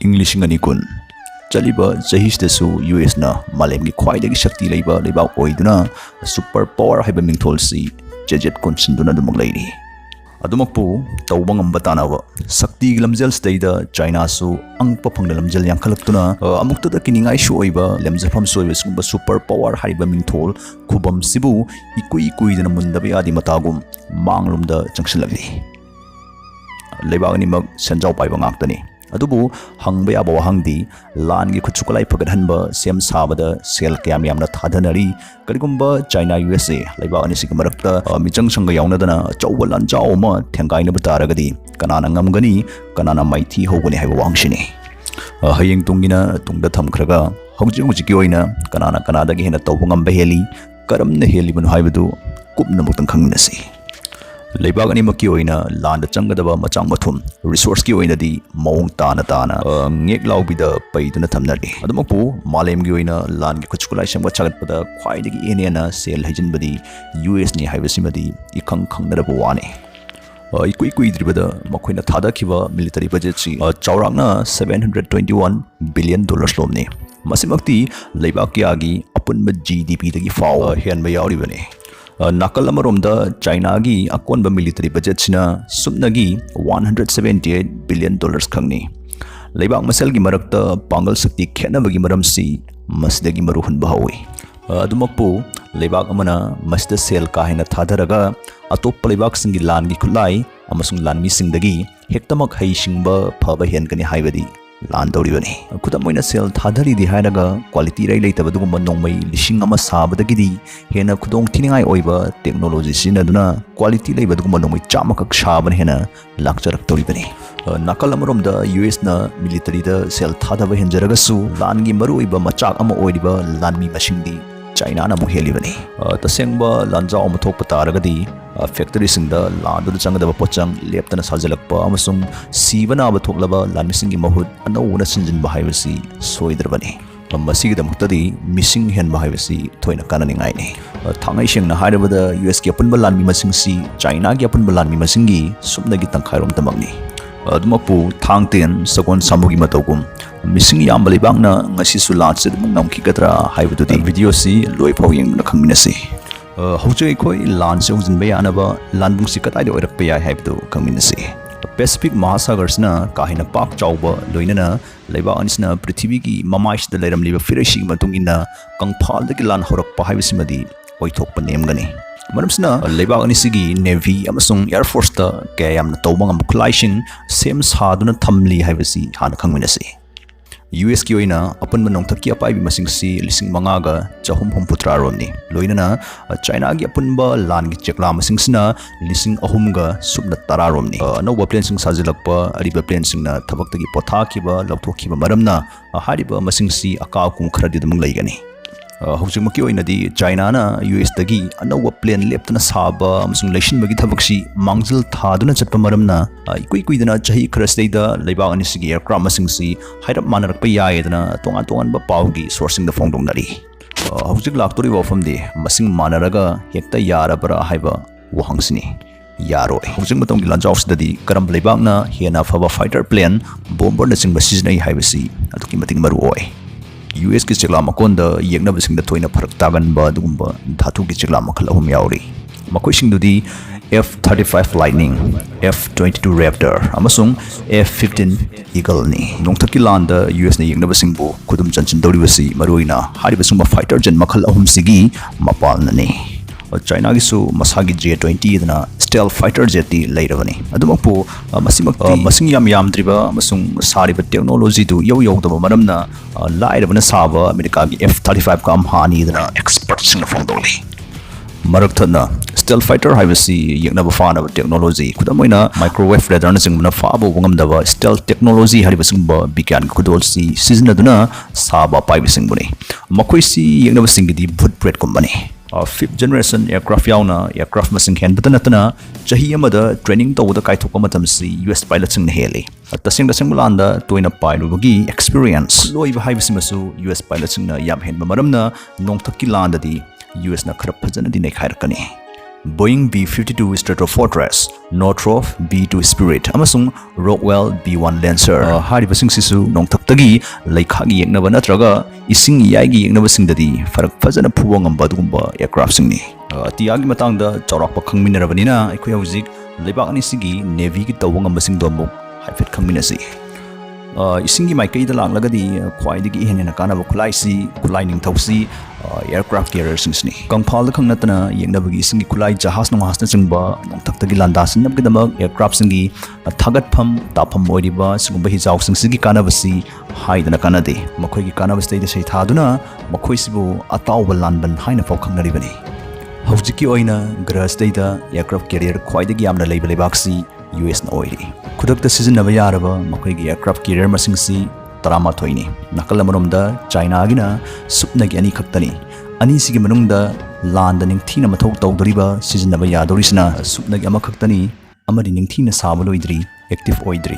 English ngani kun chaliba chahisdasu US na malemgi khwaidagi shakti leiba leibak oiduna super power haiba mingthol si jejet konsinduna dumang leiri adumakpu tawba ngamba tanawa sakti lamjel state China su angpa phangna lamjel yankhalakuna amukta da kiningai shu oiba lemjafam soiba sumba super power haiba mingthol khubam sibu ikui dana mundabi adi matagum manglumda changsilagli leibak ni mag sanjau paiba ngaktani adubu hangba yaba wahangdi langi khuchukalai phagadhanba sem sabada sel kyam yamna thadhanari karigumba China USA laiba ani sig marakta michang sanga yaunadana chawwa Lanjao ma thengaina bataragadi kanana ngamgani kanana maithi hogani haiba wangshini hayeng tungina tungda thamkhraga hojiki oina kanana dagi hena tawba ngamba heli karamna heli banu haibadu kupna mutang khangnasi leibak ani maki oina landa changadaba machang mathum resource ki oina di maung tana ngek laubida paiduna thamnari adumapu malem gi oina lan gi khuchukulai samga chagatpada khwaidagi enena sel hajinbadi US ni haibasimadi ikhangdaraba wani ikui dribada makoina thada khiba military budget si chaurakna $721 billion lomni masimakti leibak ki agi apunba GDP dagi faw henba yauribani nakal amaromda China gi akonba military budget sina sumnagi $178 billion khangni leibak masal gi marakta pangal sakti khenabagi maramsi masdagi maruhun bahawi adumakpu leibak amana masda sel kahina thadaraga atop leibak singi lan gi khulai amasung lanmi singdagi hektamak hai singba phaba hen kani haibadi lan dawribani kudamoina sel thadari di hainaga quality rai leitabadugumba nongmai lishing ama sabadagidi hena khudong thiningai oiba technology sinaduna quality leibadugumba nongmai chamakak saban hena lakcharak dawribani nakal amaromda US na military da sel thadaba henjaragasu langi maru oiba machak ama oiriba lanmi masingdi China na mu helibani tasengba Lanjao amathok pataragadi factory singda landu changadaba pochang leptana sajalakpa amasung sibana bathoklaba lanmisingi mahut anawuna sinjinba haibasi soidrabani masigidamukta missing hen haibasi thoina kananingai ni thangai sengna hairabada US ki apunba lanmi masingsi China ki apunba lanmi masingi sumnagi tangkhairom tamangni adumapu thangten sakon samugi matogum missing yamba libangna ngasi su launch mung namki gadra haibadu video si loi phau yengna khangminasi hojai khoi launch ujin bayanaba lanbung si katai de oirak paya haibadu khangminasi Pacific Mahasagarsna kahina pak chauba loinana leiba anisna prithvi gi mamais da leiram liba firashi matungina kangphal da lan horak pa haibisimadi oithok pa nemgani maramsna leiba anisigi Navy amasung Air Force ta kayamna tawbangam khulaising sem saduna thamli haibasi hana khangminasi US ki oina apunba nongthaki apaibi masingsi lising mangaga chahum humputra romni loinana China gi apunba lan gi chekla masingsina lising ahumga subna tara romni no plane sing sajilakpa ariba plane singna thabaktagi pothakhiba lautokhiba maramna hariba masingsi aka kum khradi dum laigani hojimaki oinadi China na US dagi anawa plane leptana saba amasung leishin bagi thabaksi mangjil thaduna chatpa maramna ikui dana chahi khrasdeida leiba anisigi aircraft masingsi hairap manarakpa yaedana tongan ba paugi sourcing da fongdongnari hojik laktori wafamdi masing manaraga hekta yarabara haiba wahangsini yaroi hojik matonggi Lanjao sidadi karam leibakna hena faba fighter plane bomber na singba sizinai haibasi aduki mating maru oi US ki chekla makonda yekna bisingda toina pharak taganba dugumba dhatu ki chekla makhal ahum yauri makoi singdudi F-35 Lightning F-22 Raptor amasung F-15 Eagle ni nongthaki landa US na yekna bisingbu khudum chanchin dawribasi maruina haribasungba fighter jet makhal ahum sigi mapalna ni China gi su masagi J-20 dana stealth fighter jet ti leirabani adumakpu masing yam driba masung sariba technology tu yow daba maramna lairabana saba America gi F-35 ka amhani dana expert sing fongdoli marakthana stealth fighter haibasi yekna ba fana technology kudamoina microwave radar na singna fabo ngamdaba stealth technology haribasingba bigyan kudolsi sijinnaduna saba paibising buni makoi si yekna ba singidi bhutpret company fifth generation aircraft yauna aircraft masing hen batanatana chahi amada training tawda kaithokpa matamsi US pilot sing heli taseng landa toina pailugi experience loiba haibisimasu US pilot sing na yam hen maramna nongthaki landa di US na khara phajana di nei khairakani Boeing B-52 Stratofortress, Northrop B-2 Spirit, amasung Rockwell B-1 Lancer. Haribasing sisu nongthaptagi laikhagi yeknaba natraga ising iyagi yeknaba singdadi farak fazana phuwa ngamba dugumba aircraft singni. Atiyagi matangda chawrakpa khangminarabanina aikoi hauzik leibak ani sigi navy gi tawwa ngamba singdo amuk haifet khangminasi. Isingi maikaida langlagadi khwaidagi henena kanaba khulaisi khulai ningthausi aircraft carrier singsni kangphal khangnatana yengnabagi isingi khulai jahas nonghasna chingba nongthaktagi landasin nabgidamak aircraft singi thagatpham tapham oiriba sigumba hijau singsigi kanabasi haidana kanade makhoi gi kanabastai da sei thaduna makhoi sibu atawba lanban haina fau khangnaribani hawjiki oina grasdaida aircraft carrier khwaidagi yamna leiba lebaksi US na oiri khudakta sijinnaba yaraba makhoi gi aircraft carrier masingsi Tarama Toini, Nakala Marumda, China Agina, Supnagi Ani Kaktani, Ani Sigi Manunda, Land and Tina Mato Doriba, Sijinnadaba Yadorisna, Supnagi Amakaktani, Amadi Tina Sabaloidri, Active Oidri.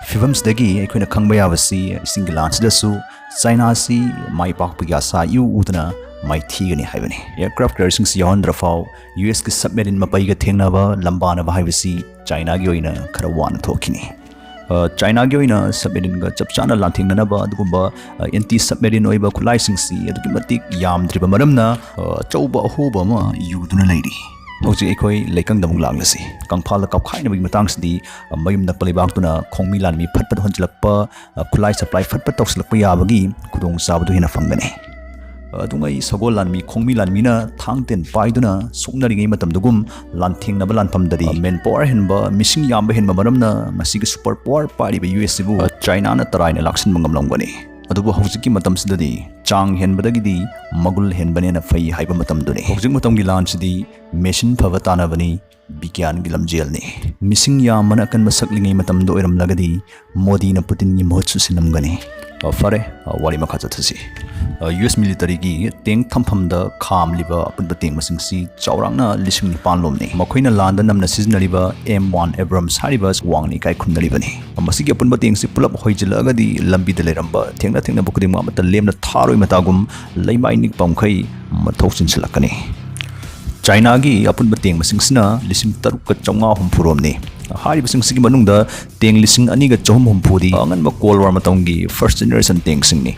Fivams Dagi, Equina Kangbayavasi, Single Lance Dasu, China Sea, My Pakpigasa, you Udana, My Tigani Havani. Aircraft Cursing Sion Drafau, US submarine Mapaiga Tenava, Lambana Vivasi, China Gioina, Karawan Tokini. China gyoina submarine ga chapchana lanthingna adugumba anti submarine oiba khulai singsi adugi matik yamdriba maramna chauba hoba ma yuduna leiri hoji ekoi lekang damung langlasi kangphala kapkhaina bi matangsdi mayum na palibaktuna khongmi lanmi phatpat honjlakpa khulai supply phatpat tokslakpa yabagi khudong sabadu hina fangani adungai sagol lanmi khongmi lanmina thangten paiduna soknari matamdugum lanthingna lanpamdadi men power henba missing yamba henba maramna masigi super power pari ba US bu China na taraina laksin mangamlongani adubu hawjiki matamsidadi chang henbadagidi magul henbane na fai haiba matamduni hawjik matamgi launchdi mission phavatana bani bigyan gilam jelni missing yamana kan masaklingai matamdo iram lagadi Modi na Putin ni mohotsu sinamgani fare wari makhaja thasi US military gi teng thampham da kham liba apun teng masingsi chaurangna lising ni panlomni makhoina landa namna siznaliba M1 Abrams haribas wangni kai khumnalibani masigi apun teng si pulap hoijila di lambi de leramba thengna bukudi ma mata lemna tharoi matagum leimai nik pamkhai mathoksin silakani China gi apun teng masingsina lising taruk ka chawnga humpuromni hari basing sigi manungda teng lising ani ga chom humpudi angan ma Cold War matanggi first generation teng singni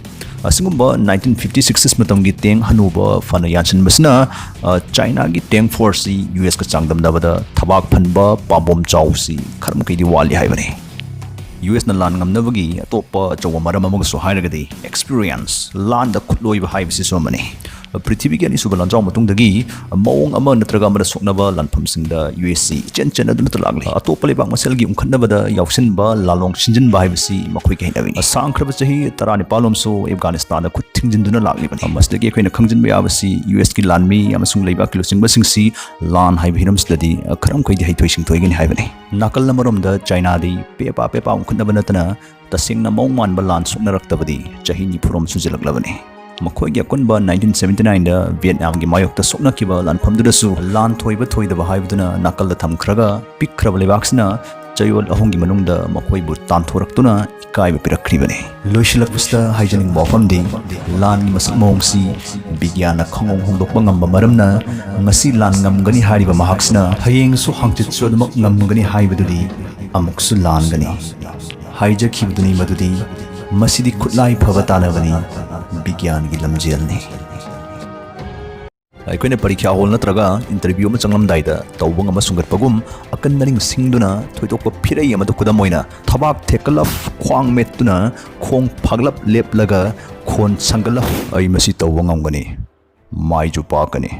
asingumba 1956 matanggi teng hanuba fana yansin basna China gi teng force US ka changdam dabada thabak phanba pabom chausi kharm kaidi wali haibani US na lan ngamnabagi atopa chawa maram amag so hairagadi experience lan da khutloiba haibisi so mani Prithvi ki ani suba Lanjao matungdagi mawong ama natraga amada soknaba lanphamsingda USC chen aduna talagli atopa lebak masel gi umkhanaba da yawsinba lalong sinjinba haibasi makhoi ke hinawini sangkhraba chahi 19 so Afghanistan da khut thingjinduna laglibani masdagi khoina khangjinba yabasi US ki lanmi amasung leibak ki losingba singsi lan haib hiramsdadi kharam khoidi haithoi singthoigani haibani nakal namaromda China di pepa umkhanaba natana tasingna mawong manba lan soknaraktabadi chahi ni phurom sujalaglabani Makhoigi akunba 1979 da Vietnam gi mayokta soknakiba lanphamdudasu lan thoiba thoidaba haibduna nakalda thamkhraga pikraba lebaksina chayol ahongi manungda makhoibu tanthoraktuna ikaiba pirakribani loisilakpusta haijaning mofamdi lan masak mongsi bigyana khongong hongdokba ngamba maramna ngasi lan ngamgani hariba mahaksina hayeng su hangchit chodamak ngamgani haibadudi amuksu lan gani haija khibduni madudi masidi khutlai phavatana bani bigyan gi lamjelni aikoina parikya hol natraga interview ma changlamdaida tawbang ama sungatpagum akan naring singduna thoitokpa phirai ama kudamoina thabak thekalaf khwang mettuna khong phaglap leplaga khon sangalaf ai masi tawangam mai ju pakani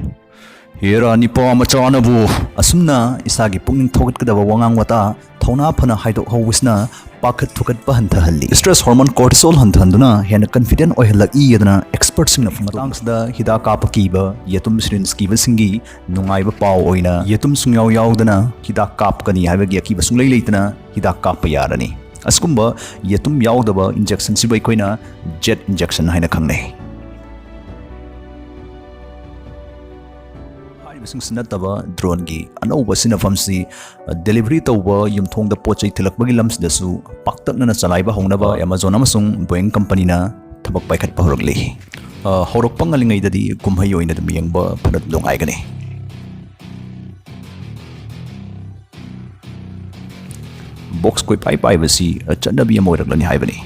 hera nipa machanabu asumna isagi pungning thogat kadaba wangang wata thona phana haidok howisna pakhat thukat pa hantha halli stress hormone cortisol hanthanduna hena confident oihalaki yadana experts singna phamatangs da hida kapaki ba yatum srin skiba singi nungai ba paw oina yatum sungyaw yawdana hida kapkani habagi aki basunglei leitana hida kap yarani askumba yatum yawdaba injection sibai koina jet injection haina khangnei Sinataba drone gi anauba sinafamsi delivery tawba yumthongda pochai thilakbagi lamsdasu paktakna chalaiba hongnaba Amazon amasung Boeing company na thabak paikhat pahorokli horok pangalingai dadi kumhai oina dum yengba phanat longai gani box koi pai pai basi chanabi am oirak lani haibani